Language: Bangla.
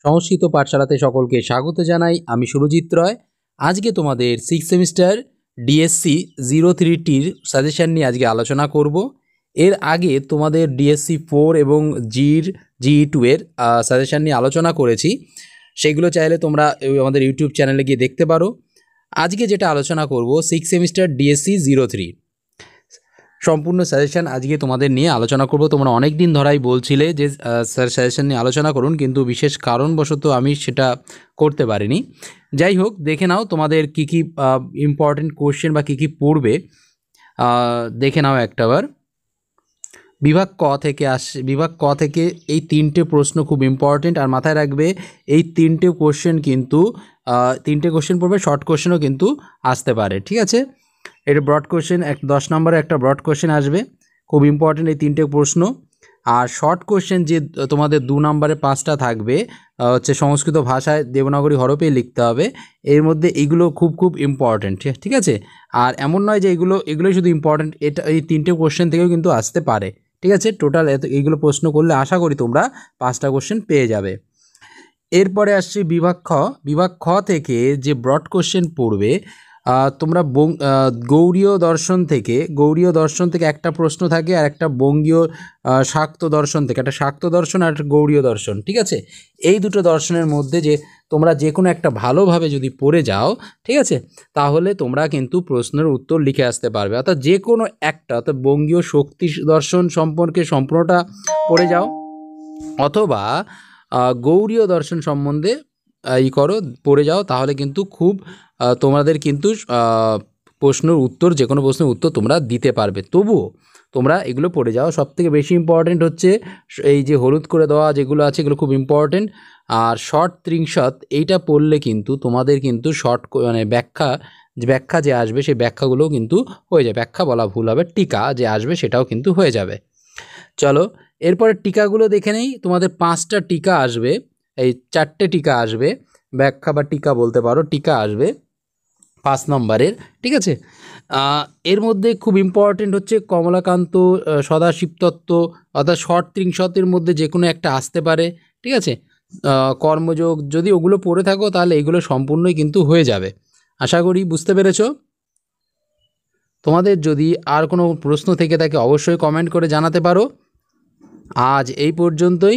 সংস্কৃত পাঠশালাতে সকলকে স্বাগত জানাই। আমি সুরজিৎ রয়। আজকে তোমাদের 6th সেমিস্টার ডিএসসি 03টির সাজেশান নিয়ে আজকে আলোচনা করব। এর আগে তোমাদের ডিএসসি 4 এবং GE2 এর সাজেশান নিয়ে আলোচনা করেছি। সেগুলো চাইলে তোমরা আমাদের ইউটিউব চ্যানেলে গিয়ে দেখতে পারো। আজকে যেটা আলোচনা করব 6th সেমিস্টার ডিএসসি 03 সম্পূর্ণ সাজেশান আজকে তোমাদের নিয়ে আলোচনা করব। তোমরা অনেক দিন ধরাই বলছিলে যে স্যার সাজেশান নিয়ে আলোচনা করুন, কিন্তু বিশেষ কারণবশত আমি সেটা করতে পারিনি। যাই হোক, দেখে নাও তোমাদের কী কী ইম্পর্টেন্ট কোশ্চেন বা কী কী পড়বে দেখে নাও একটাবার। বিভাগ ক থেকে এই 3টে প্রশ্ন খুব ইম্পর্টেন্ট, আর মাথায় রাখবে এই 3টে কোশ্চেন কিন্তু 3টে কোশ্চেন পড়বে, শর্ট কোশ্চেনও কিন্তু আসতে পারে, ঠিক আছে। এটা ব্রড কোশ্চেন, 10 নম্বরে একটা ব্রড কোশ্চেন আসবে, খুব ইম্পর্টেন্ট এই 3টে প্রশ্ন। আর শর্ট কোশ্চেন যে তোমাদের 2 নম্বরে 5টা থাকবে হচ্ছে সংস্কৃত ভাষায় দেবনাগরী হরফে লিখতে হবে। এর মধ্যে এইগুলো খুব খুব ইম্পর্টেন্ট, ঠিক আছে। আর এমন নয় যে এগুলোই শুধু ইম্পর্টেন্ট, এটা এই 3টে কোশ্চেন থেকেও কিন্তু আসতে পারে, ঠিক আছে। টোটাল এইগুলো প্রশ্ন করলে আশা করি তোমরা 5টা কোশ্চেন পেয়ে যাবে। এরপরে আসছি বিভাগ খ থেকে যে ব্রড কোশ্চেন পড়বে তোমরা গৌড়ীয় দর্শন থেকে একটা প্রশ্ন থাকে, আর একটা বঙ্গীয় শাক্ত দর্শন থেকে একটা শাক্ত দর্শন আর একটা গৌড়ীয় দর্শন, ঠিক আছে। এই দুটো দর্শনের মধ্যে যে তোমরা যে কোনো একটা ভালোভাবে যদি পড়ে যাও, ঠিক আছে, তাহলে তোমরা কিন্তু প্রশ্নের উত্তর লিখে আসতে পারবে। অর্থাৎ যে কোনো একটা, অর্থাৎ বঙ্গীয় শক্তি দর্শন সম্পর্কে সম্পূর্ণটা পড়ে যাও, অথবা গৌড়ীয় দর্শন সম্বন্ধে পড়ে যাও, তাহলে কিন্তু খুব তোমাদের কিন্তু প্রশ্নের উত্তর, যে কোনো প্রশ্নের উত্তর তোমরা দিতে পারবে। তবুও তোমরা এগুলো পড়ে যাও। সবথেকে বেশি ইম্পর্টেন্ট হচ্ছে এই যে হলুদ করে দেওয়া যেগুলো আছে, এগুলো খুব ইম্পর্টেন্ট। আর শর্ট ত্রিংশত এইটা পড়লে কিন্তু তোমাদের কিন্তু মানে ব্যাখ্যা যে আসবে সেই ব্যাখ্যাগুলোও কিন্তু হয়ে যাবে। ব্যাখ্যা বলা ভুল হবে, টিকা যে আসবে সেটাও কিন্তু হয়ে যাবে। চলো এরপরে টিকাগুলো দেখে নেই। তোমাদের 5টা টিকা আসবে, এই 4টে টিকা আসবে, ব্যাখ্যা বা টিকা বলতে পারো, টিকা আসবে 5 নম্বরের, ঠিক আছে। এর মধ্যে খুব ইম্পর্টেন্ট হচ্ছে কমলাকান্ত সদাশিব তত্ত্ব, অর্থাৎ শর্ট ত্রিংশতের মধ্যে যে কোনো একটা আসতে পারে, ঠিক আছে। কর্মযোগ, যদি ওগুলো পড়ে থাকো তাহলে এগুলো সম্পূর্ণই কিন্তু হয়ে যাবে। আশা করি বুঝতে পেরেছো। তোমাদের যদি আর কোনো প্রশ্ন থেকে থাকে অবশ্যই কমেন্ট করে জানাতে পারো। আজ এই পর্যন্তই।